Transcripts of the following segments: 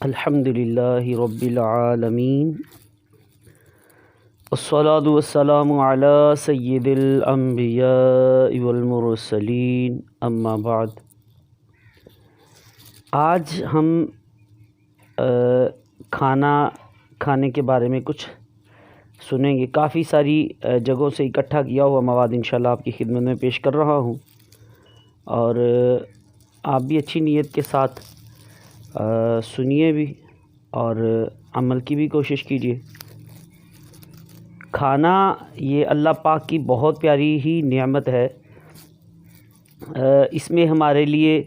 الحمد للہ رب العالمین والصلاة والسلام علی سید الانبیاء والمرسلین اما بعد۔ آج ہم کھانا کھانے کے بارے میں کچھ سنیں گے۔ کافی ساری جگہوں سے اکٹھا کیا ہوا مواد انشاءاللہ آپ کی خدمت میں پیش کر رہا ہوں، اور آپ بھی اچھی نیت کے ساتھ سنیے بھی اور عمل کی بھی کوشش کیجیے۔ کھانا یہ اللہ پاک کی بہت پیاری ہی نعمت ہے۔ اس میں ہمارے لیے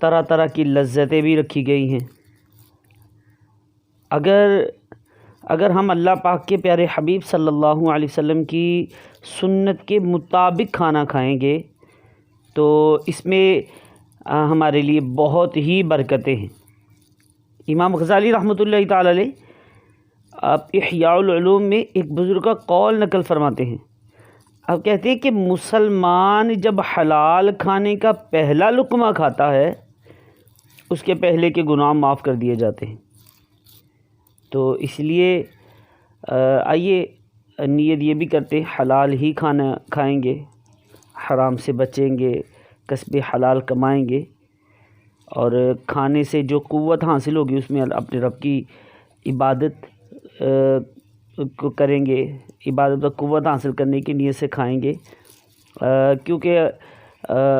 طرح طرح کی لذتیں بھی رکھی گئی ہیں۔ اگر ہم اللہ پاک کے پیارے حبیب صلی اللہ علیہ وسلم کی سنت کے مطابق کھانا کھائیں گے تو اس میں ہمارے لیے بہت ہی برکتیں ہیں۔ امام غزالی رحمۃ اللہ تعالی علیہ احیاء العلوم میں ایک بزرگ کا قول نقل فرماتے ہیں۔ اب کہتے ہیں کہ مسلمان جب حلال کھانے کا پہلا لقمہ کھاتا ہے اس کے پہلے کے گناہ معاف کر دیے جاتے ہیں۔ تو اس لیے آئیے نیت یہ بھی کرتے ہیں حلال ہی کھانا کھائیں گے، حرام سے بچیں گے، کسب حلال کمائیں گے، اور کھانے سے جو قوت حاصل ہوگی اس میں اپنے رب کی عبادت کو کریں گے، عبادت و قوت حاصل کرنے کی نیت سے کھائیں گے۔ کیونکہ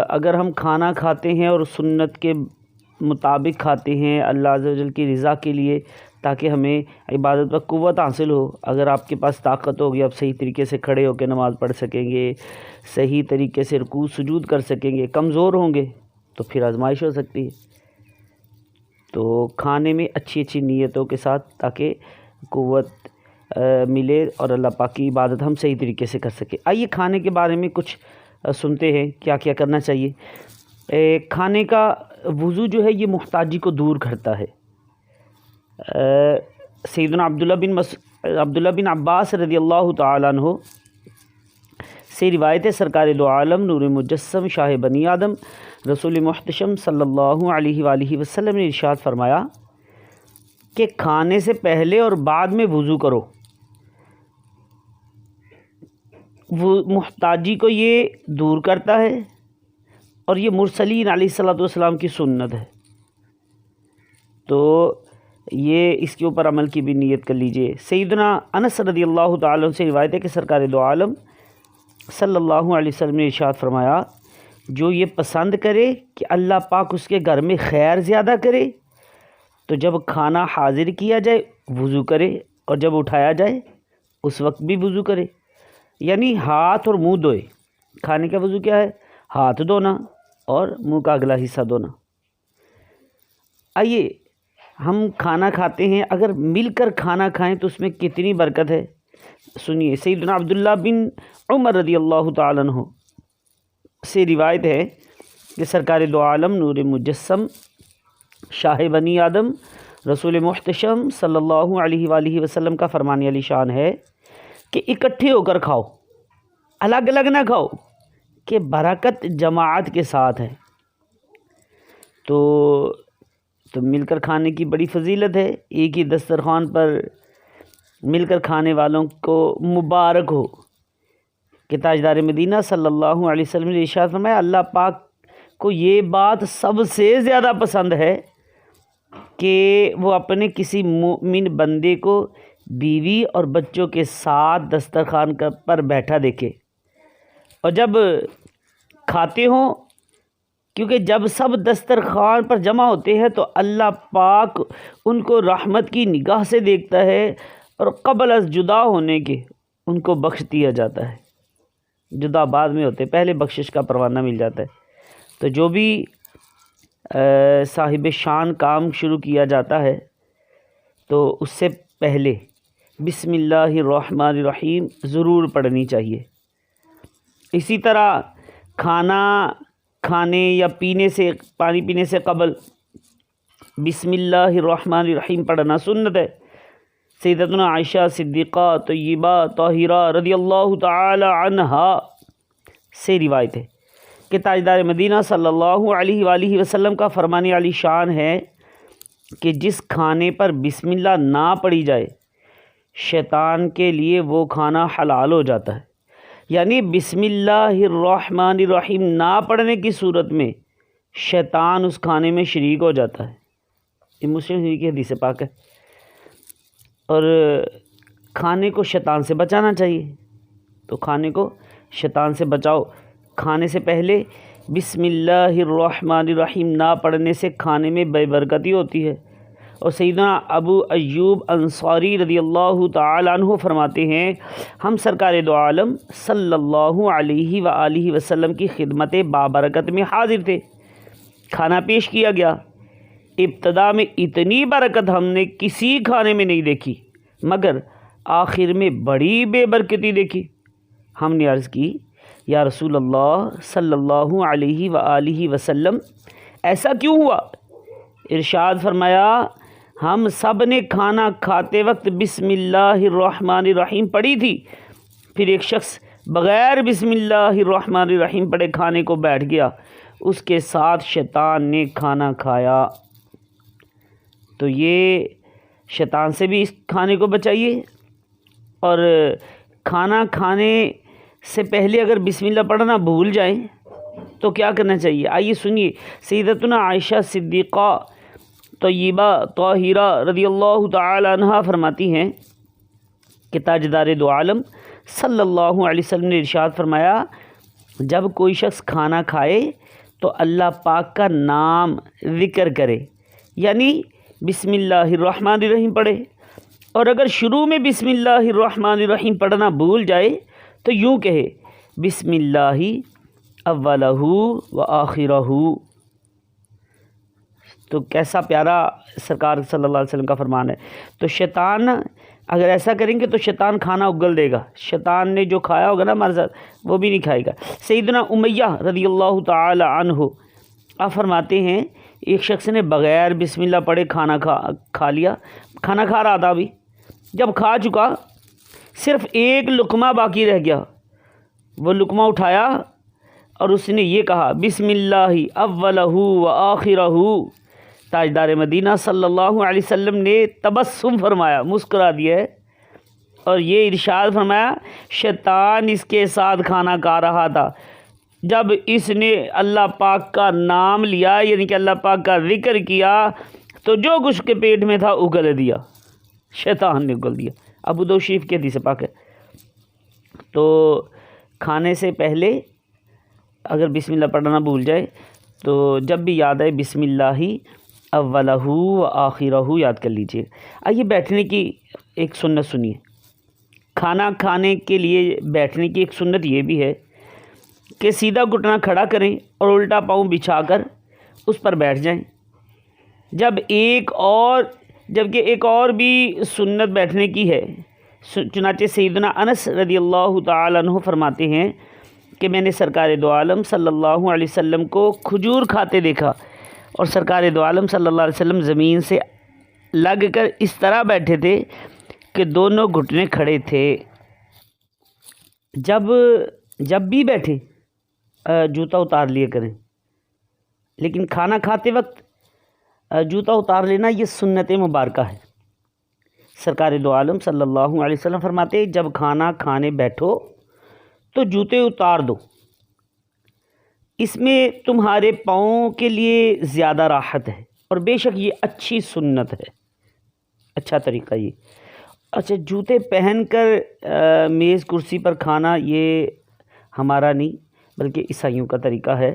اگر ہم کھانا کھاتے ہیں اور سنت کے مطابق کھاتے ہیں اللہ عز و جل کی رضا کے لیے تاکہ ہمیں عبادت و قوت حاصل ہو، اگر آپ کے پاس طاقت ہوگی آپ صحیح طریقے سے کھڑے ہو کے نماز پڑھ سکیں گے، صحیح طریقے سے رکوع سجود کر سکیں گے، کمزور ہوں گے تو پھر آزمائش ہو سکتی ہے۔ تو کھانے میں اچھی نیتوں کے ساتھ تاکہ قوت ملے اور اللہ پاک کی عبادت ہم صحیح طریقے سے کر سکیں۔ آئیے کھانے کے بارے میں کچھ سنتے ہیں کیا کیا کرنا چاہیے۔ کھانے کا وضو جو ہے یہ محتاجی کو دور کرتا ہے۔ سیدنا عبداللہ بن عباس رضی اللہ تعالیٰ عنہ سے روایت ہے، سرکار دو عالم نور مجسم شاہ بنی آدم رسول محتشم صلی اللہ علیہ وآلہ وسلم نے ارشاد فرمایا کہ کھانے سے پہلے اور بعد میں وضو کرو۔ وہ محتاجی کو یہ دور کرتا ہے اور یہ مرسلین علیہ الصلوۃ والسلام کی سنت ہے، تو یہ اس کے اوپر عمل کی بھی نیت کر لیجئے۔ سیدنا انس رضی اللہ تعالیٰ عنہ سے روایت ہے کہ سرکار دو عالم صلی اللہ علیہ وسلم نے ارشاد فرمایا، جو یہ پسند کرے کہ اللہ پاک اس کے گھر میں خیر زیادہ کرے تو جب کھانا حاضر کیا جائے وضو کرے، اور جب اٹھایا جائے اس وقت بھی وضو کرے، یعنی ہاتھ اور منہ دھوئے۔ کھانے کا وضو کیا ہے؟ ہاتھ دھونا اور منہ کا اگلا حصہ دھونا۔ آئیے ہم کھانا کھاتے ہیں، اگر مل کر کھانا کھائیں تو اس میں کتنی برکت ہے سنیے۔ سیدنا عبداللہ بن عمر رضی اللہ تعالیٰ عنہ سے روایت ہے کہ سرکار دو عالم نور مجسم شاہ بنی آدم رسول محتشم صلی اللہ علیہ وآلہ وسلم کا فرمان علی شان ہے کہ اکٹھے ہو کر کھاؤ، الگ الگ نہ کھاؤ، کہ برکت جماعت کے ساتھ ہے۔ تو مل کر کھانے کی بڑی فضیلت ہے۔ ایک ہی دسترخوان پر مل کر کھانے والوں کو مبارک ہو کہ تاجدار مدینہ صلی اللہ علیہ وسلم نے ارشاد فرمایا، اللہ پاک کو یہ بات سب سے زیادہ پسند ہے کہ وہ اپنے کسی مومن بندے کو بیوی اور بچوں کے ساتھ دسترخوان پر بیٹھا دیکھے، اور جب کھاتے ہوں، کیونکہ جب سب دسترخوان پر جمع ہوتے ہیں تو اللہ پاک ان کو رحمت کی نگاہ سے دیکھتا ہے اور قبل از جدا ہونے کے ان کو بخش دیا جاتا ہے۔ جدا بعد میں ہوتے، پہلے بخشش کا پروانہ مل جاتا ہے۔ تو جو بھی صاحب شان کام شروع کیا جاتا ہے تو اس سے پہلے بسم اللہ الرحمن الرحیم ضرور پڑھنی چاہیے۔ اسی طرح کھانا کھانے یا پانی پینے سے قبل بسم اللہ الرحمن الرحیم پڑھنا سنت ہے۔ سیدتنا عائشہ صدیقہ طیبہ طاہرہ رضی اللہ تعالی عنہا سے روایت ہے کہ تاجدار مدینہ صلی اللہ علیہ وآلہ وسلم کا فرمان علی شان ہے کہ جس کھانے پر بسم اللہ نہ پڑھی جائے شیطان کے لیے وہ کھانا حلال ہو جاتا ہے۔ یعنی بسم اللہ الرحمن الرحیم نہ پڑھنے کی صورت میں شیطان اس کھانے میں شریک ہو جاتا ہے۔ یہ مسلم شریف کی حدیث پاک ہے۔ اور کھانے کو شیطان سے بچانا چاہیے، تو کھانے کو شیطان سے بچاؤ۔ کھانے سے پہلے بسم اللہ الرحمن الرحیم نہ پڑھنے سے کھانے میں بے برکتی ہوتی ہے۔ اور سیدنا ابو ایوب انصاری رضی اللہ تعالی عنہ فرماتے ہیں، ہم سرکار دو عالم صلی اللہ علیہ وآلہ وسلم کی خدمت بابرکت میں حاضر تھے۔ کھانا پیش کیا گیا، ابتدا میں اتنی برکت ہم نے کسی کھانے میں نہیں دیکھی، مگر آخر میں بڑی بے برکتی دیکھی۔ ہم نے عرض کی، یا رسول اللہ صلی اللہ علیہ وآلہ وسلم ایسا کیوں ہوا؟ ارشاد فرمایا، ہم سب نے کھانا کھاتے وقت بسم اللہ الرحمن الرحیم پڑھی تھی، پھر ایک شخص بغیر بسم اللہ الرحمن الرحیم پڑھے کھانے کو بیٹھ گیا، اس کے ساتھ شیطان نے کھانا کھایا۔ تو یہ شیطان سے بھی اس کھانے کو بچائیے۔ اور کھانا کھانے سے پہلے اگر بسم اللہ پڑھنا بھول جائیں تو کیا کرنا چاہیے؟ آئیے سنیے، سیدتنا عائشہ صدیقہ طیبہ طاہرہ رضی اللہ تعالی عنہا فرماتی ہیں کہ تاجدار دو عالم صلی اللہ علیہ وسلم نے ارشاد فرمایا، جب کوئی شخص کھانا کھائے تو اللہ پاک کا نام ذکر کرے، یعنی بسم اللہ الرحمن الرحیم پڑھے، اور اگر شروع میں بسم اللہ الرحمن الرحیم پڑھنا بھول جائے تو یوں کہے، بسم اللہ اولہ و آخرہ۔ تو کیسا پیارا سرکار صلی اللہ علیہ وسلم کا فرمان ہے۔ تو شیطان اگر ایسا کریں گے تو شیطان کھانا اگل دے گا، شیطان نے جو کھایا ہوگا نا ہمارے ساتھ وہ بھی نہیں کھائے گا۔ سیدنا امیہ رضی اللہ تعالی عنہ آپ فرماتے ہیں، ایک شخص نے بغیر بسم اللہ پڑھے کھانا کھا لیا، کھانا کھا رہا تھا ابھی، جب کھا چکا صرف ایک لقمہ باقی رہ گیا، وہ لقمہ اٹھایا اور اس نے یہ کہا، بسم اللہ اولہ و آخرہ۔ تاجدار مدینہ صلی اللہ علیہ وسلم نے تبسم فرمایا، مسکرا دیا ہے، اور یہ ارشاد فرمایا، شیطان اس کے ساتھ کھانا کھا رہا تھا، جب اس نے اللہ پاک کا نام لیا، یعنی کہ اللہ پاک کا ذکر کیا، تو جو کچھ کے پیٹ میں تھا اگل دیا، شیطان نے اگل دیا۔ ابو داؤد شریف کی حدیث پاک ہے۔ تو کھانے سے پہلے اگر بسم اللہ پڑھنا بھول جائے تو جب بھی یاد آئے بسم اللہ اولہ و آخرہ یاد کر لیجیے۔ آئیے بیٹھنے کی ایک سنت سنیے۔ کھانا کھانے کے لیے بیٹھنے کی ایک سنت یہ بھی ہے کہ سیدھا گھٹنا کھڑا کریں اور الٹا پاؤں بچھا کر اس پر بیٹھ جائیں۔ جبکہ ایک اور بھی سنت بیٹھنے کی ہے، چنانچہ سیدنا انس رضی اللہ تعالی عنہ فرماتے ہیں کہ میں نے سرکار دو عالم صلی اللہ علیہ وسلم کو کھجور کھاتے دیکھا، اور سرکار دو عالم صلی اللہ علیہ وسلم زمین سے لگ کر اس طرح بیٹھے تھے کہ دونوں گھٹنے کھڑے تھے۔ جب بھی بیٹھیں جوتا اتار لیا کریں، لیکن کھانا کھاتے وقت جوتا اتار لینا یہ سنت مبارکہ ہے۔ سرکار دو عالم صلی اللہ علیہ وسلم فرماتے ہیں، جب کھانا کھانے بیٹھو تو جوتے اتار دو، اس میں تمہارے پاؤں کے لیے زیادہ راحت ہے، اور بے شک یہ اچھی سنت ہے، اچھا طریقہ یہ۔ اچھا، جوتے پہن کر میز کرسی پر کھانا یہ ہمارا نہیں بلکہ عیسائیوں کا طریقہ ہے،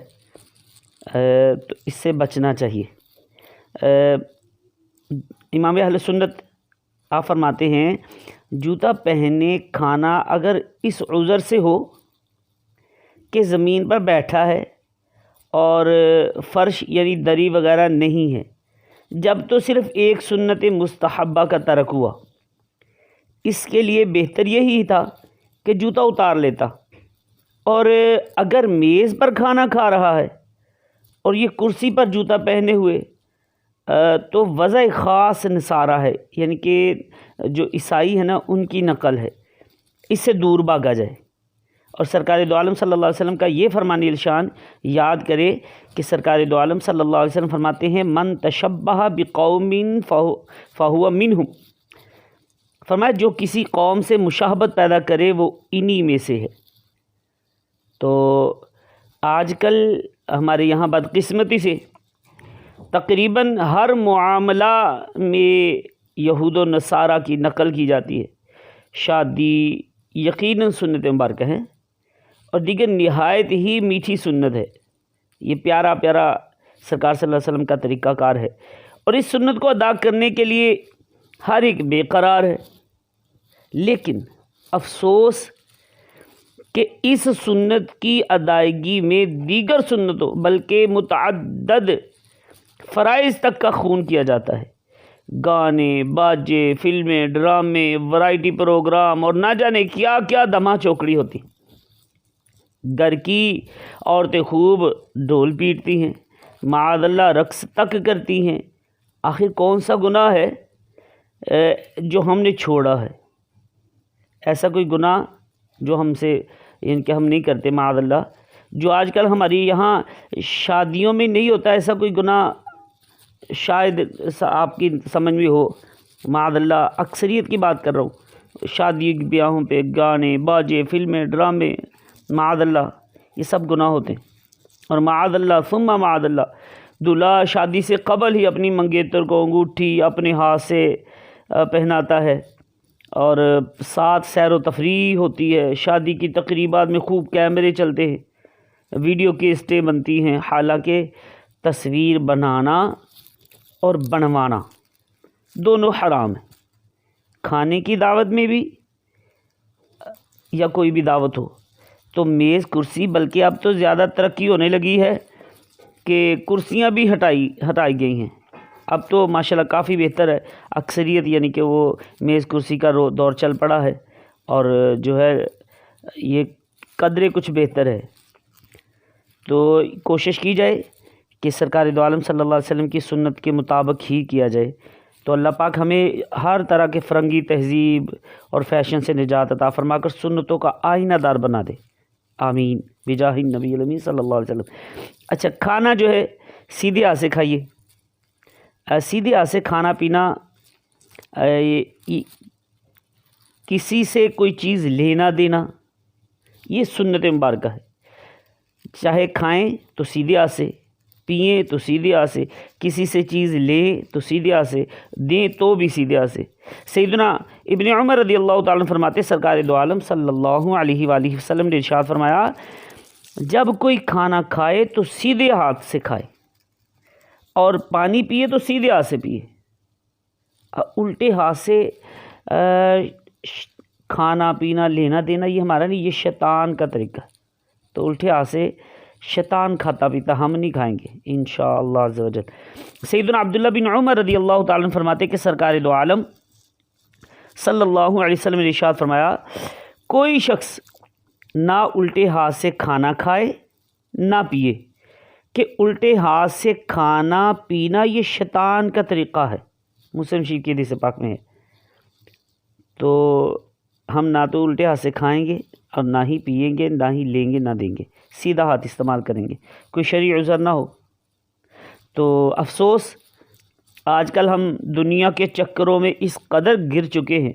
تو اس سے بچنا چاہیے۔ امام اہل سنت آپ فرماتے ہیں، جوتا پہنے کھانا اگر اس عذر سے ہو کہ زمین پر بیٹھا ہے اور فرش یعنی دری وغیرہ نہیں ہے، جب تو صرف ایک سنت مستحبہ کا ترک ہوا، اس کے لیے بہتر یہی تھا کہ جوتا اتار لیتا۔ اور اگر میز پر کھانا کھا رہا ہے اور یہ کرسی پر جوتا پہنے ہوئے، تو وضع خاص نصارہ ہے، یعنی کہ جو عیسائی ہے نا ان کی نقل ہے، اس سے دور بھاگا جائے۔ اور سرکار دو عالم صلی اللہ علیہ وسلم کا یہ فرمان الشان یاد کرے کہ سرکار دو عالم صلی اللہ علیہ وسلم فرماتے ہیں من تشبہ بقوم فہو منہم، فرمایا جو کسی قوم سے مشابہت پیدا کرے وہ انہی میں سے ہے۔ تو آج کل ہمارے یہاں بدقسمتی سے تقریباً ہر معاملہ میں یہود و نصارہ کی نقل کی جاتی ہے۔ شادی یقیناً سنت مبارکہ ہیں اور دیگر نہایت ہی میٹھی سنت ہے، یہ پیارا پیارا سرکار صلی اللہ علیہ وسلم کا طریقہ کار ہے، اور اس سنت کو ادا کرنے کے لیے ہر ایک بے قرار ہے۔ لیکن افسوس کہ اس سنت کی ادائیگی میں دیگر سنتوں بلکہ متعدد فرائض تک کا خون کیا جاتا ہے۔ گانے، باجے، فلمیں، ڈرامے، ورائٹی پروگرام اور نہ جانے کیا کیا دما چوکڑی ہوتی۔ گھر کی عورتیں خوب ڈھول پیٹتی ہیں، معاذ اللہ رقص تک کرتی ہیں۔ آخر کون سا گناہ ہے جو ہم نے چھوڑا ہے؟ ایسا کوئی گناہ جو ہم سے ان کے ہم نہیں کرتے معاذ اللہ، جو آج کل ہماری یہاں شادیوں میں نہیں ہوتا، ایسا کوئی گناہ شاید آپ کی سمجھ میں ہو معاذ اللہ۔ اکثریت کی بات کر رہا ہوں، شادی بیاہوں پہ گانے، باجے، فلمیں، ڈرامے، معاذ اللہ یہ سب گناہ ہوتے ہیں۔ اور معاذ اللہ ثم معاذ اللہ دلہا شادی سے قبل ہی اپنی منگیتر کو انگوٹھی اپنے ہاتھ سے پہناتا ہے، اور ساتھ سیر و تفریح ہوتی ہے۔ شادی کی تقریبات میں خوب کیمرے چلتے ہیں، ویڈیو کیسٹیں بنتی ہیں، حالانکہ تصویر بنانا اور بنوانا دونوں حرام ہیں۔ کھانے کی دعوت میں بھی یا کوئی بھی دعوت ہو تو میز کرسی، بلکہ اب تو زیادہ ترقی ہونے لگی ہے کہ کرسیاں بھی ہٹائی گئی ہیں۔ اب تو ماشاءاللہ کافی بہتر ہے، اکثریت یعنی کہ وہ میز کرسی کا دور چل پڑا ہے، اور جو ہے یہ قدرے کچھ بہتر ہے۔ تو کوشش کی جائے کہ سرکار دو عالم صلی اللہ علیہ وسلم کی سنت کے مطابق ہی کیا جائے، تو اللہ پاک ہمیں ہر طرح کے فرنگی تہذیب اور فیشن سے نجات عطا فرما کر سنتوں کا آئینہ دار بنا دے، آمین بجاہ النبی الامین صلی اللہ علیہ وسلم۔ اچھا، کھانا جو ہے سیدھے ہاتھ سے کھائیے۔ سیدھے ہاتھ سے کھانا پینا، کسی سے کوئی چیز لینا دینا، یہ سنت مبارکہ ہے۔ چاہے کھائیں تو سیدھے ہاتھ سے، پئیں تو سیدھے ہاتھ سے، کسی سے چیز لیں تو سیدھے ہاتھ سے، دیں تو بھی سیدھے ہاتھ سے۔ سیدنا ابن عمر رضی اللہ تعالیٰ عنہ فرماتے سرکار دو عالم صلی اللہ علیہ وآلہ وسلم نے ارشاد فرمایا، جب کوئی کھانا کھائے تو سیدھے ہاتھ سے کھائے، اور پانی پیے تو سیدھے ہاتھ سے پیے۔ الٹے ہاتھ سے کھانا پینا لینا دینا یہ ہمارا نہیں، یہ شیطان کا طریقہ ہے۔ تو الٹے ہاتھ سے شیطان کھاتا پیتا ہم نہیں کھائیں گے انشاءاللہ عز و جل۔ سیدنا عبداللہ بن عمر رضی اللہ تعالیٰ عنہ فرماتے کہ سرکار دو عالم صلی اللہ علیہ وسلم نے ارشاد فرمایا، کوئی شخص نہ الٹے ہاتھ سے کھانا کھائے نہ پیے، کہ الٹے ہاتھ سے کھانا پینا یہ شیطان کا طریقہ ہے، مسلم شریف کی حدیث پاک میں ہے۔ تو ہم نہ تو الٹے ہاتھ سے کھائیں گے اور نہ ہی پئیں گے، نہ ہی لیں گے نہ دیں گے، سیدھا ہاتھ استعمال کریں گے، کوئی شرعی عذر نہ ہو۔ تو افسوس آج کل ہم دنیا کے چکروں میں اس قدر گر چکے ہیں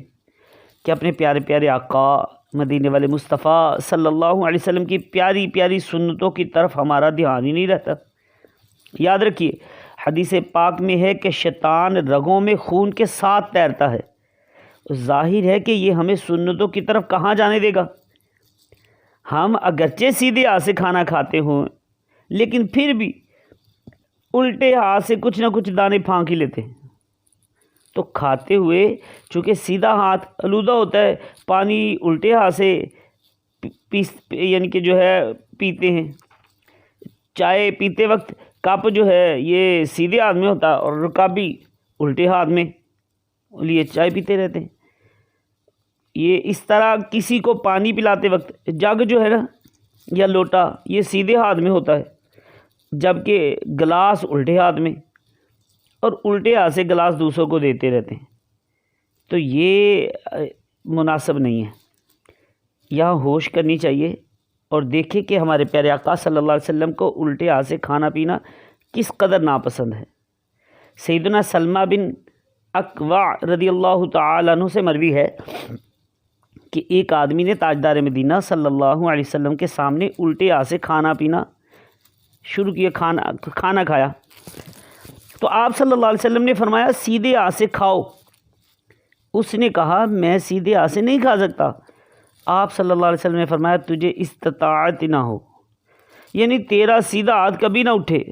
کہ اپنے پیارے پیارے آقا مدینے والے مصطفیٰ صلی اللہ علیہ وسلم کی پیاری پیاری سنتوں کی طرف ہمارا دھیان ہی نہیں رہتا۔ یاد رکھیے، حدیث پاک میں ہے کہ شیطان رگوں میں خون کے ساتھ تیرتا ہے، ظاہر ہے کہ یہ ہمیں سنتوں کی طرف کہاں جانے دے گا۔ ہم اگرچہ سیدھے ہاتھ سے کھانا کھاتے ہوں لیکن پھر بھی الٹے ہاتھ سے کچھ نہ کچھ دانے پھانک ہی لیتے ہیں۔ تو کھاتے ہوئے چونکہ سیدھا ہاتھ آلودہ ہوتا ہے، پانی الٹے ہاتھ سے یعنی کہ جو ہے پیتے ہیں، چائے پیتے وقت کپ جو ہے یہ سیدھے ہاتھ میں ہوتا اور رکابی الٹے ہاتھ میں لیے چائے پیتے رہتے ہیں۔ یہ اس طرح کسی کو پانی پلاتے وقت جگ جو ہے نا یا لوٹا یہ سیدھے ہاتھ میں ہوتا ہے، جبکہ گلاس الٹے ہاتھ میں، اور الٹے ہاتھ سے گلاس دوسروں کو دیتے رہتے ہیں۔ تو یہ مناسب نہیں ہے، یہاں ہوش کرنی چاہیے اور دیکھے کہ ہمارے پیارے آقا صلی اللہ علیہ وسلم کو الٹے ہاتھ سے کھانا پینا کس قدر ناپسند ہے۔ سیدنا سلمہ بن اکوع رضی اللہ تعالی عنہ سے مروی ہے کہ ایک آدمی نے تاجدار مدینہ صلی اللہ علیہ وسلم کے سامنے الٹے ہاتھ سے کھانا پینا شروع کیا، کھانا کھایا تو آپ صلی اللہ علیہ وسلم نے فرمایا سیدھے ہاتھ سے کھاؤ۔ اس نے کہا میں سیدھے ہاتھ سے نہیں کھا سکتا۔ آپ صلی اللہ علیہ وسلم نے فرمایا تجھے استطاعت نہ ہو، یعنی تیرا سیدھا ہاتھ کبھی نہ اٹھے۔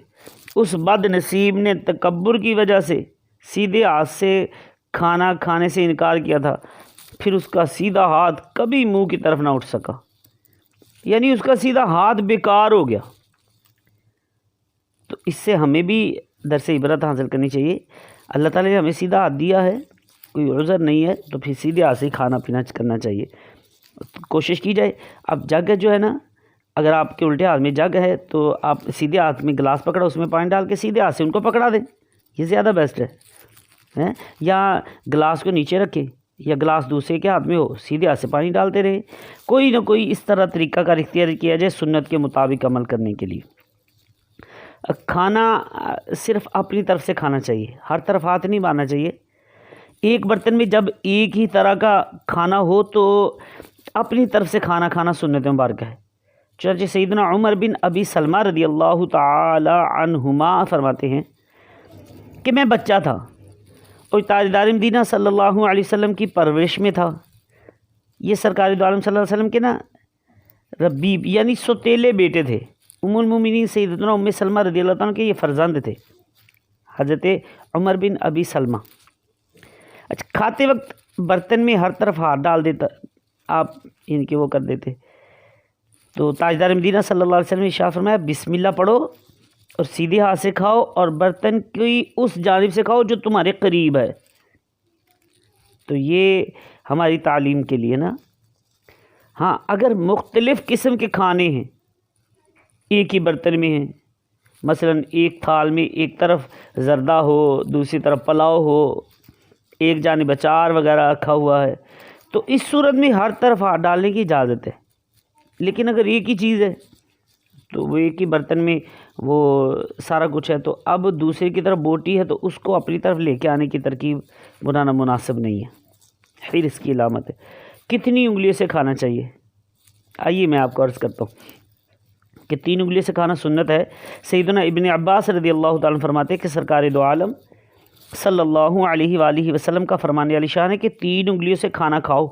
اس بد نصیب نے تکبر کی وجہ سے سیدھے ہاتھ سے کھانا کھانے سے انکار کیا تھا، پھر اس کا سیدھا ہاتھ کبھی منہ کی طرف نہ اٹھ سکا، یعنی اس کا سیدھا ہاتھ بیکار ہو گیا۔ تو اس سے ہمیں بھی درس عبرت حاصل کرنی چاہیے۔ اللہ تعالیٰ نے ہمیں سیدھا ہاتھ دیا ہے، کوئی عذر نہیں ہے، تو پھر سیدھے ہاتھ سے ہی کھانا پینا کرنا چاہیے۔ کوشش کی جائے، اب جگ جو ہے نا، اگر آپ کے الٹے ہاتھ میں جگ ہے تو آپ سیدھے ہاتھ میں گلاس پکڑا، اس میں پانی ڈال کے سیدھے ہاتھ سے ان کو پکڑا دیں، یہ زیادہ بیسٹ ہے۔ یا گلاس کو نیچے رکھیں یا گلاس دوسرے کے ہاتھ میں ہو، سیدھے ہاتھ سے پانی ڈالتے رہیں، کوئی نہ کوئی اس طرح طریقہ کار اختیار کیا جائے سنت کے مطابق عمل کرنے کے لیے۔ کھانا صرف اپنی طرف سے کھانا چاہیے، ہر طرف ہاتھ نہیں مارنا چاہیے۔ ایک برتن میں جب ایک ہی طرح کا کھانا ہو تو اپنی طرف سے کھانا کھانا سنت مبارکہ ہے۔ چنانچہ سیدنا عمر بن ابی سلمہ رضی اللہ تعالی عنہما فرماتے ہیں کہ میں بچہ تھا اور تاجدار مدینہ صلی اللہ علیہ وسلم کی پرورش میں تھا۔ یہ سرکار دو عالم صلی اللہ علیہ وسلم کے نا ربیب یعنی سوتیلے بیٹے تھے۔ ام المومنین سیدنا ام سلمہ رضی اللہ عنہ کے یہ فرزند تھے، حضرت عمر بن ابی سلمہ۔ اچھا، کھاتے وقت برتن میں ہر طرف ہاتھ ڈال دیتا آپ ان کے وہ کر دیتے، تو تاجدار مدینہ صلی اللہ علیہ وسلم نے ارشاد فرمایا بسم اللہ پڑھو اور سیدھے ہاتھ سے کھاؤ اور برتن کی اس جانب سے کھاؤ جو تمہارے قریب ہے۔ تو یہ ہماری تعلیم کے لیے نا۔ ہاں، اگر مختلف قسم کے کھانے ہیں ایک ہی برتن میں ہیں، مثلا ایک تھال میں ایک طرف زردہ ہو، دوسری طرف پلاؤ ہو، ایک جانب اچار وغیرہ رکھا ہوا ہے، تو اس صورت میں ہر طرف ہاتھ ڈالنے کی اجازت ہے۔ لیکن اگر ایک ہی چیز ہے تو وہ ایک ہی برتن میں وہ سارا کچھ ہے، تو اب دوسرے کی طرف بوٹی ہے تو اس کو اپنی طرف لے کے آنے کی ترکیب بنانا مناسب نہیں ہے، پھر اس کی علامت ہے۔ کتنی انگلیوں سے کھانا چاہیے؟ آئیے میں آپ کو عرض کرتا ہوں کہ 3 انگلیوں سے کھانا سنت ہے۔ سیدنا ابن عباس رضی اللہ تعالیٰ عنہ فرماتے ہیں کہ سرکار دو عالم صلی اللہ علیہ وآلہ وسلم کا فرمان علی شان ہے کہ 3 انگلیوں سے کھانا کھاؤ،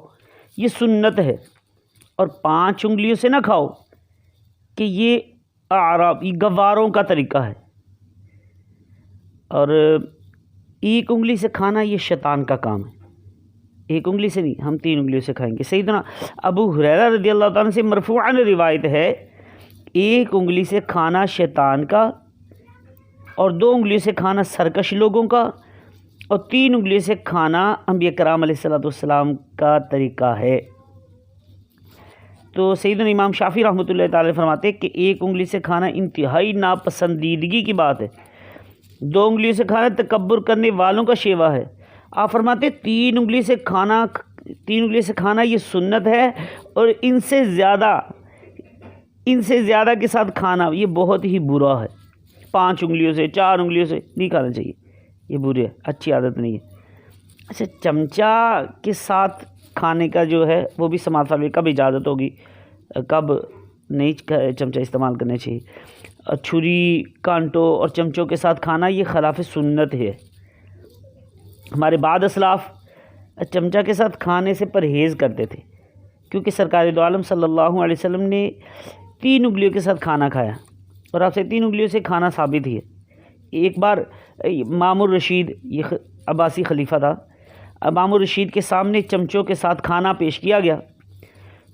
یہ سنت ہے، اور 5 انگلیوں سے نہ کھاؤ کہ یہ اعرابی گواروں کا طریقہ ہے، اور 1 انگلی سے کھانا یہ شیطان کا کام ہے۔ 1 انگلی سے نہیں، ہم 3 انگلیوں سے کھائیں گے۔ سیدنا ابو ہریرہ رضی اللہ تعالیٰ عنہ سے مرفوعاً روایت ہے 1 انگلی سے کھانا شیطان کا، اور 2 انگلیوں سے کھانا سرکش لوگوں کا، اور 3 انگلیوں سے کھانا انبیاء کرام علیہ السلام کا طریقہ ہے۔ تو سیدنا امام شافعی رحمۃ اللہ تعالی فرماتے ہیں کہ 1 انگلی سے کھانا انتہائی ناپسندیدگی کی بات ہے، 2 انگلیوں سے کھانا تکبر کرنے والوں کا شیوا ہے۔ آپ فرماتے ہیں 3 انگلی سے کھانا یہ سنت ہے، اور ان سے زیادہ کے ساتھ کھانا یہ بہت ہی برا ہے۔ 5 انگلیوں سے 4 انگلیوں سے نہیں کھانا چاہیے، یہ برے ہے، اچھی عادت نہیں ہے۔ اچھا، چمچہ کے ساتھ کھانے کا جو ہے وہ بھی سماعت فرمائیے، کب اجازت ہوگی، کب نہیں چمچہ استعمال کرنا چاہیے۔ چھری، کانٹوں اور چمچوں کے ساتھ کھانا یہ خلاف سنت ہے۔ ہمارے بعد اسلاف چمچہ کے ساتھ کھانے سے پرہیز کرتے تھے، کیونکہ سرکار دو عالم صلی اللہ علیہ وسلم نے 3 انگلیوں کے ساتھ کھانا کھایا، اور آپ سے 3 انگلیوں سے کھانا ثابت ہی ہے۔ ایک بار مامون الرشید، یہ عباسی خلیفہ تھا، مامون الرشید کے سامنے چمچوں کے ساتھ کھانا پیش کیا گیا،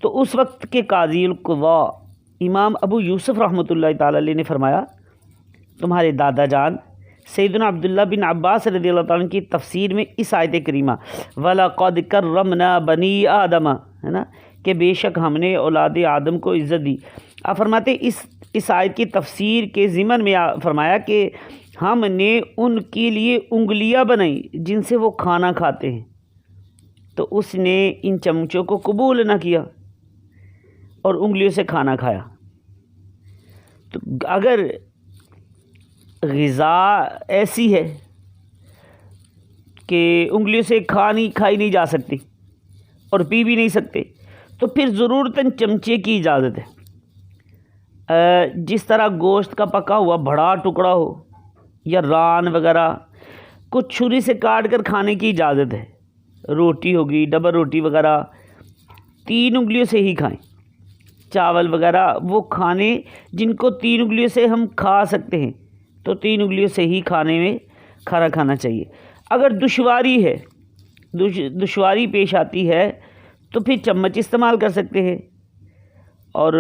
تو اس وقت کے قاضی القضاء امام ابو یوسف رحمۃ اللہ تعالی علیہ نے فرمایا تمہارے دادا جان سیدنا عبداللہ بن عباس رضی اللہ تعالیٰ عنہ کی تفسیر میں اس آیت کریمہ وَلَقَدْ كَرَّمْنَا بَنِي آدَمَ ہے نا، کہ بے شک ہم نے اولاد آدم کو عزت دی۔ آپ فرماتے اس آیت کی تفسیر کے ضمن میں فرمایا کہ ہم نے ان کے لیے انگلیاں بنائیں جن سے وہ کھانا کھاتے ہیں، تو اس نے ان چمچوں کو قبول نہ کیا، اور انگلیوں سے کھانا کھایا، تو اگر غذا ایسی ہے کہ انگلیوں سے کھائی نہیں جا سکتی اور پی بھی نہیں سکتے، تو پھر ضرورتاً چمچے کی اجازت ہے۔ جس طرح گوشت کا پکا ہوا بڑا ٹکڑا ہو یا ران وغیرہ کو چھری سے کاٹ کر کھانے کی اجازت ہے۔ روٹی ہوگی، ڈبل روٹی وغیرہ 3 انگلیوں سے ہی کھائیں۔ چاول وغیرہ وہ کھانے جن کو 3 انگلیوں سے ہم کھا سکتے ہیں، تو 3 انگلیوں سے ہی کھانا کھانا چاہیے۔ اگر دشواری پیش آتی ہے تو پھر چمچ استعمال کر سکتے ہیں، اور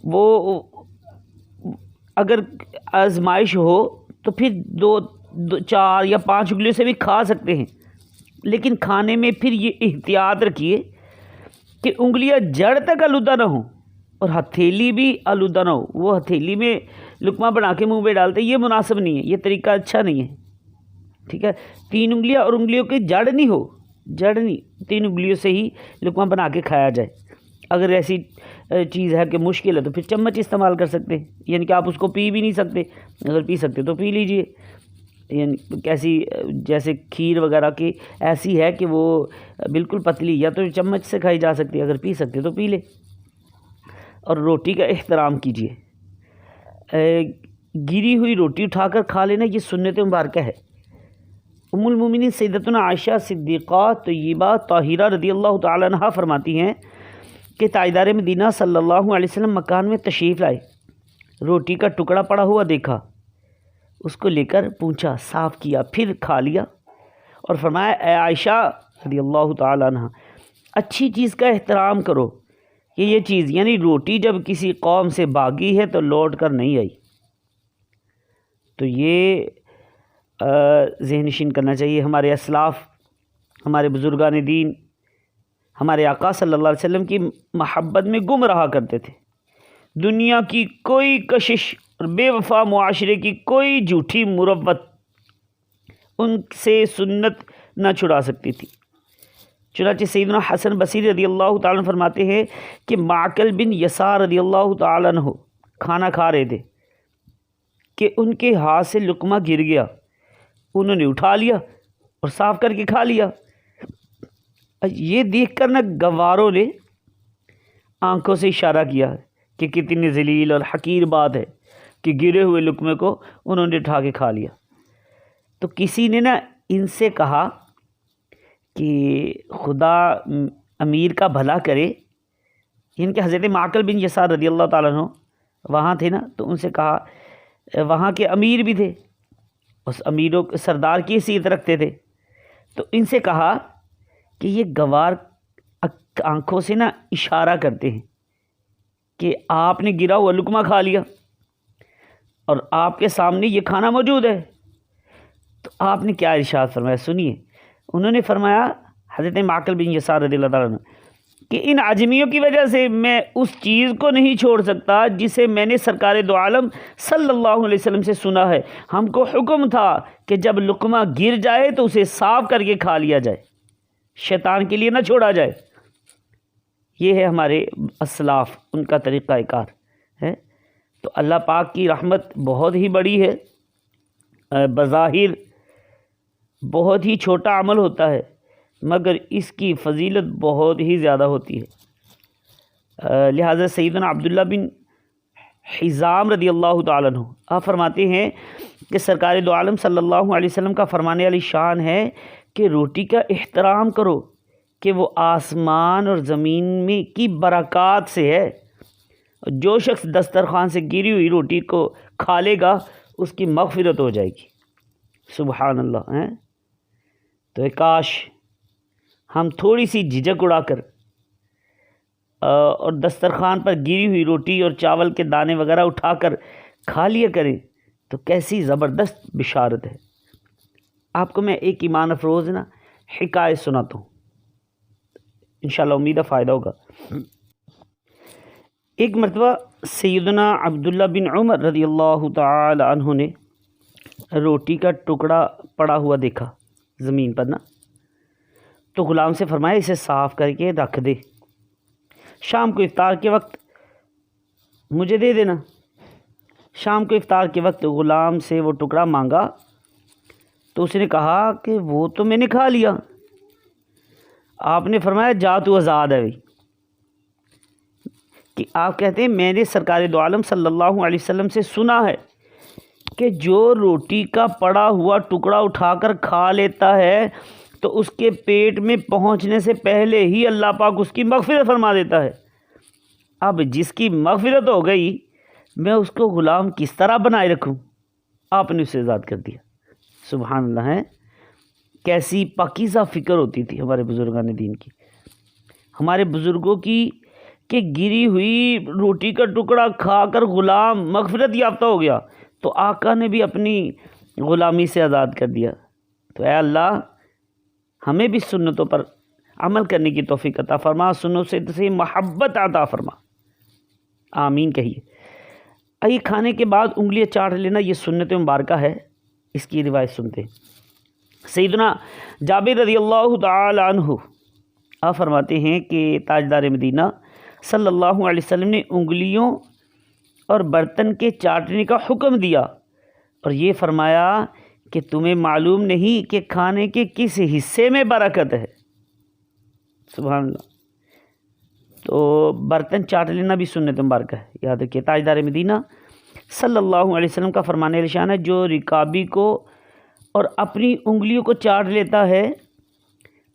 وہ اگر آزمائش ہو تو پھر 2 4 یا 5 انگلیوں سے بھی کھا سکتے ہیں، لیکن کھانے میں پھر یہ احتیاط رکھیے کہ انگلیاں جڑ تک آلودہ نہ ہوں اور ہتھیلی بھی آلودہ نہ ہو۔ وہ ہتھیلی میں لقمہ بنا کے منہ میں ڈالتے، یہ مناسب نہیں ہے، یہ طریقہ اچھا نہیں ہے، ٹھیک ہے۔ 3 انگلیاں اور انگلیوں کی جڑ نہیں، 3 انگلیوں سے ہی لقمہ بنا کے کھایا جائے۔ اگر ایسی چیز ہے کہ مشکل ہے تو پھر چمچ استعمال کر سکتے ہیں، یعنی کہ آپ اس کو پی بھی نہیں سکتے، اگر پی سکتے تو پی لیجئے، یعنی کیسی جیسے کھیر وغیرہ کی ایسی ہے کہ وہ بالکل پتلی، یا تو چمچ سے کھائی جا سکتی ہے، اگر پی سکتے تو پی لے۔ اور روٹی کا احترام کیجیے، گری ہوئی روٹی اٹھا کر کھا لینا یہ سنت مبارکہ ہے۔ ام المومنین سیدتنا عائشہ صدیقہ طیبہ طاہرہ رضی اللہ تعالی عنہا فرماتی ہیں کہ تاجدار مدینہ صلی اللہ علیہ وسلم مکان میں تشریف لائے، روٹی کا ٹکڑا پڑا ہوا دیکھا، اس کو لے کر پونچھا، صاف کیا، پھر کھا لیا، اور فرمایا اے عائشہ رضی اللہ تعالی عنہ، اچھی چیز کا احترام کرو، کہ یہ چیز یعنی روٹی جب کسی قوم سے بھاگی ہے تو لوٹ کر نہیں آئی۔ تو یہ ذہن نشین کرنا چاہیے۔ ہمارے اسلاف، ہمارے بزرگان دین ہمارے آقا صلی اللہ علیہ وسلم کی محبت میں گم رہا کرتے تھے۔ دنیا کی کوئی کشش اور بے وفا معاشرے کی کوئی جھوٹی مروت ان سے سنت نہ چھڑا سکتی تھی۔ چنانچہ سیدنا حسن بصری رضی اللہ تعالیٰ عنہ فرماتے ہیں کہ معقل بن یسار رضی اللہ تعالیٰ عنہ کھانا کھا رہے تھے کہ ان کے ہاتھ سے لقمہ گر گیا، انہوں نے اٹھا لیا اور صاف کر کے کھا لیا۔ یہ دیکھ کر نہ گواروں نے آنکھوں سے اشارہ کیا کہ کتنی ذلیل اور حقیر بات ہے کہ گرے ہوئے لقمے کو انہوں نے اٹھا کے کھا لیا۔ تو کسی نے نا ان سے کہا کہ خدا امیر کا بھلا کرے، ان کے حضرت معقل بن یسار رضی اللہ تعالیٰ عنہ وہاں تھے نا، تو ان سے کہا، وہاں کے امیر بھی تھے، اس امیروں سردار کی حیثیت رکھتے تھے، تو ان سے کہا کہ یہ گوار آنکھوں سے نا اشارہ کرتے ہیں کہ آپ نے گرا ہوا لقمہ کھا لیا اور آپ کے سامنے یہ کھانا موجود ہے۔ تو آپ نے کیا ارشاد فرمایا، سنیے۔ انہوں نے فرمایا، حضرت معقل بن یسار رضی اللہ تعالیٰ عنہ، کہ ان عجمیوں کی وجہ سے میں اس چیز کو نہیں چھوڑ سکتا جسے میں نے سرکار دو عالم صلی اللہ علیہ وسلم سے سنا ہے۔ ہم کو حکم تھا کہ جب لقمہ گر جائے تو اسے صاف کر کے کھا لیا جائے، شیطان کے لیے نہ چھوڑا جائے۔ یہ ہے ہمارے اسلاف، ان کا طریقہ کار ہے۔ تو اللہ پاک کی رحمت بہت ہی بڑی ہے، بظاہر بہت ہی چھوٹا عمل ہوتا ہے مگر اس کی فضیلت بہت ہی زیادہ ہوتی ہے۔ لہٰذا سیدنا عبداللہ بن حزام رضی اللہ تعالیٰ عنہ آپ فرماتے ہیں کہ سرکار دو عالم صلی اللہ علیہ وسلم کا فرمانے والی شان ہے کہ روٹی کا احترام کرو کہ وہ آسمان اور زمین میں کی برکات سے ہے۔ جو شخص دسترخوان سے گری ہوئی روٹی کو کھا لے گا اس کی مغفرت ہو جائے گی۔ سبحان اللہ ہیں۔ تو کاش ہم تھوڑی سی جھجک اڑا کر اور دسترخوان پر گری ہوئی روٹی اور چاول کے دانے وغیرہ اٹھا کر کھا لیا کریں، تو کیسی زبردست بشارت ہے۔ آپ کو میں ایک ایمان افروز نا حکایت سناتا ہوں، انشاءاللہ امید ہے فائدہ ہوگا۔ ایک مرتبہ سیدنا عبداللہ بن عمر رضی اللہ تعالی عنہ نے روٹی کا ٹکڑا پڑا ہوا دیکھا زمین پر نا، تو غلام سے فرمایا اسے صاف کر کے رکھ دے۔ شام کو افطار کے وقت مجھے دے دینا۔ شام کو افطار کے وقت غلام سے وہ ٹکڑا مانگا تو اس نے کہا کہ وہ تو میں نے کھا لیا۔ آپ نے فرمایا جا تو آزاد ہے بھائی۔ کہ آپ کہتے ہیں میں نے سرکار دو عالم صلی اللہ علیہ وسلم سے سنا ہے کہ جو روٹی کا پڑا ہوا ٹکڑا اٹھا کر کھا لیتا ہے تو اس کے پیٹ میں پہنچنے سے پہلے ہی اللہ پاک اس کی مغفرت فرما دیتا ہے۔ اب جس کی مغفرت ہو گئی میں اس کو غلام کس طرح بنائے رکھوں؟ آپ نے اسے آزاد کر دیا۔ سبحان اللہ ہے، کیسی پاکیزہ فکر ہوتی تھی ہمارے بزرگان دین کی، ہمارے بزرگوں کی، کہ گری ہوئی روٹی کا ٹکڑا کھا کر غلام مغفرت یافتہ ہو گیا تو آقا نے بھی اپنی غلامی سے آزاد کر دیا۔ تو اے اللہ ہمیں بھی سنتوں پر عمل کرنے کی توفیق عطا فرما، سنت سے محبت عطا فرما، آمین کہیے۔ آئیے کھانے کے بعد انگلیاں چاٹ لینا یہ سنت مبارکہ ہے، اس کی روایت سنتے ہیں۔ سیدنا جابر رضی اللہ تعالی عنہ آپ فرماتے ہیں کہ تاجدار مدینہ صلی اللہ علیہ وسلم نے انگلیوں اور برتن کے چاٹنے کا حکم دیا اور یہ فرمایا کہ تمہیں معلوم نہیں کہ کھانے کے کس حصے میں برکت ہے۔ سبحان اللہ۔ تو برتن چاٹ لینا بھی سنت مبارکہ ہے، یاد رکھیے۔ تاجدار مدینہ صلی اللہ علیہ وسلم کا فرمان نشان ہے جو رکابی کو اور اپنی انگلیوں کو چاٹ لیتا ہے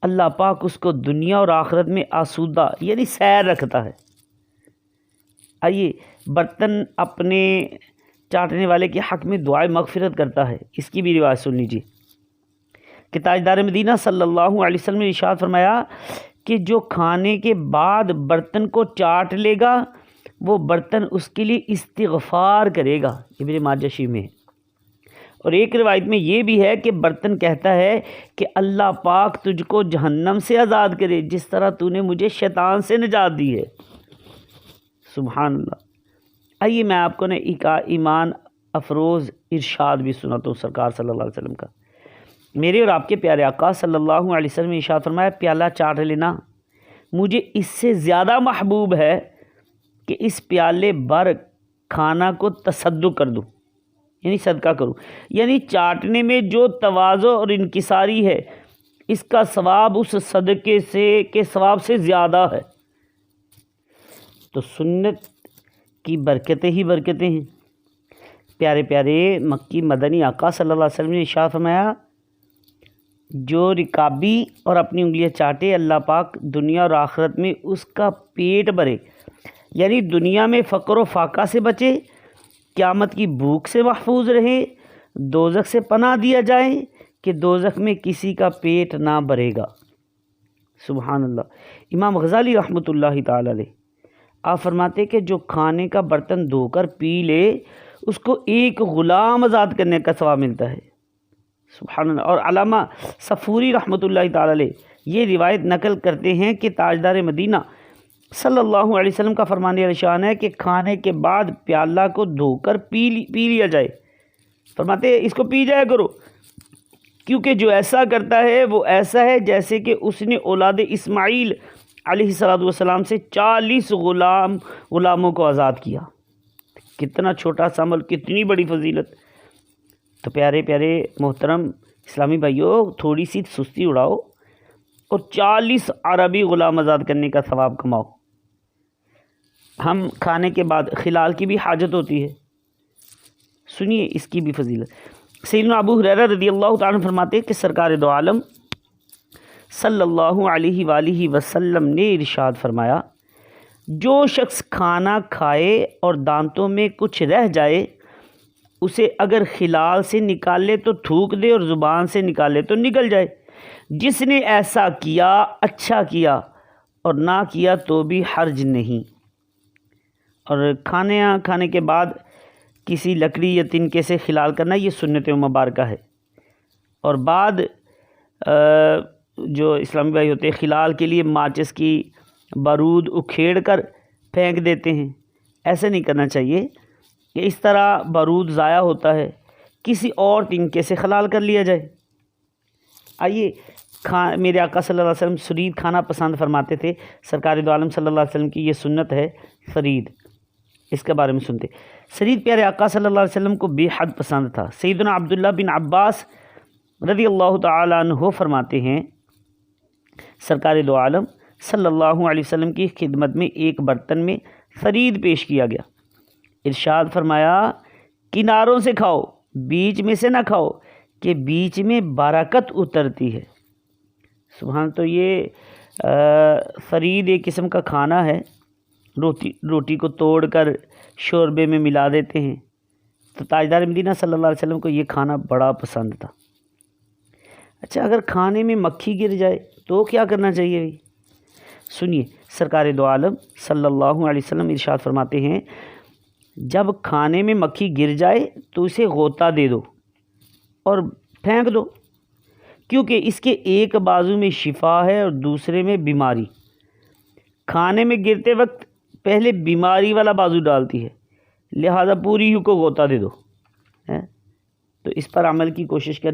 اللہ پاک اس کو دنیا اور آخرت میں آسودہ یعنی سیر رکھتا ہے۔ آئیے برتن اپنے چاٹنے والے کے حق میں دعائے مغفرت کرتا ہے، اس کی بھی روایت سن لیجیے کہ تاجدار مدینہ صلی اللہ علیہ وسلم نے ارشاد فرمایا کہ جو کھانے کے بعد برتن کو چاٹ لے گا وہ برتن اس کے لیے استغفار کرے گا، ابن ماجہ شریف میں ہے۔ اور ایک روایت میں یہ بھی ہے کہ برتن کہتا ہے کہ اللہ پاک تجھ کو جہنم سے آزاد کرے جس طرح تو نے مجھے شیطان سے نجات دی ہے۔ سبحان اللہ۔ آئیے میں آپ کو نے ایک ایمان افروز ارشاد بھی سناتا ہوں سرکار صلی اللہ علیہ وسلم کا۔ میرے اور آپ کے پیارے آقا صلی اللہ علیہ وسلم نے ارشاد فرمایا پیالہ چاٹ لینا مجھے اس سے زیادہ محبوب ہے کہ اس پیالے بھر کھانا کو تصدق کر دوں، یعنی صدقہ کروں۔ یعنی چاٹنے میں جو تواضع اور انکساری ہے اس کا ثواب اس صدقے سے کے ثواب سے زیادہ ہے۔ تو سنت کی برکتیں ہی برکتیں ہیں۔ پیارے پیارے مکی مدنی آقا صلی اللہ علیہ وسلم نے ارشاد فرمایا جو رکابی اور اپنی انگلیاں چاٹے اللہ پاک دنیا اور آخرت میں اس کا پیٹ بھرے، یعنی دنیا میں فقر و فاقہ سے بچے، قیامت کی بھوک سے محفوظ رہے، دوزخ سے پناہ دیا جائے کہ دوزخ میں کسی کا پیٹ نہ بھرے گا۔ سبحان اللہ۔ امام غزالی رحمۃ اللہ تعالی علیہ آپ فرماتے کہ جو کھانے کا برتن دھو کر پی لے اس کو ایک غلام آزاد کرنے کا ثواب ملتا ہے۔ سبحان اللہ۔ اور علامہ صفوری رحمۃ اللہ تعالی علیہ یہ روایت نقل کرتے ہیں کہ تاجدار مدینہ صلی اللہ علیہ وسلم کا فرمان نشان ہے کہ کھانے کے بعد پیالہ کو دھو کر پی لیا جائے۔ فرماتے اس کو پی جایا کرو کیونکہ جو ایسا کرتا ہے وہ ایسا ہے جیسے کہ اس نے اولاد اسماعیل علیہ السلام سے 40 غلاموں کو آزاد کیا۔ کتنا چھوٹا سا عمل، کتنی بڑی فضیلت۔ تو پیارے پیارے محترم اسلامی بھائیوں تھوڑی سی سستی اڑاؤ اور 40 عربی غلام آزاد کرنے کا ثواب کماؤ۔ ہم کھانے کے بعد خلال کی بھی حاجت ہوتی ہے، سنیے اس کی بھی فضیلت۔ سیدنا ابو ہریرہ رضی اللہ تعالیٰ عنہ فرماتے کہ سرکار دو عالم صلی اللہ علیہ وآلہ وسلم نے ارشاد فرمایا جو شخص کھانا کھائے اور دانتوں میں کچھ رہ جائے اسے اگر خلال سے نکالے تو تھوک دے اور زبان سے نکالے تو نکل جائے۔ جس نے ایسا کیا اچھا کیا اور نہ کیا تو بھی حرج نہیں۔ اور کھانے کے بعد کسی لکڑی یا تنکے سے خلال کرنا یہ سنت مبارکہ ہے۔ اور بعد جو اسلامی بھائی ہوتے ہیں خلال کے لیے ماچس کی بارود اکھیڑ کر پھینک دیتے ہیں، ایسے نہیں کرنا چاہیے کہ اس طرح بارود ضائع ہوتا ہے، کسی اور تنکے سے خلال کر لیا جائے۔ آئیے میرے آقا صلی اللہ علیہ وسلم سرید کھانا پسند فرماتے تھے. سرکار دو عالم صلی اللہ علیہ وسلم کی یہ سنت ہے سرید. اس کے بارے میں سنتے. سرید پیارے آقا صلی اللہ علیہ وسلم کو بے حد پسند تھا. سیدنا عبداللہ بن عباس رضی اللہ تعالیٰ عنہ فرماتے ہیں سرکار دو عالم صلی اللہ علیہ وسلم کی خدمت میں ایک برتن میں سرید پیش کیا گیا. ارشاد فرمایا کناروں سے کھاؤ، بیچ میں سے نہ کھاؤ کہ بیچ میں برکت اترتی ہے. سبحان. تو یہ فرید ایک قسم کا کھانا ہے. روٹی کو توڑ کر شوربے میں ملا دیتے ہیں. تو تاجدار مدینہ صلی اللہ علیہ وسلم کو یہ کھانا بڑا پسند تھا. اچھا، اگر کھانے میں مکھی گر جائے تو کیا کرنا چاہیے بھائی؟ سنیے، سرکار دو عالم صلی اللہ علیہ وسلم ارشاد فرماتے ہیں جب کھانے میں مکھی گر جائے تو اسے غوطہ دے دو اور پھینک دو، کیونکہ اس کے ایک بازو میں شفا ہے اور دوسرے میں بیماری. کھانے میں گرتے وقت پہلے بیماری والا بازو ڈالتی ہے، لہذا پوری ہی کو غوطہ دے دو. تو اس پر عمل کی کوشش کریں.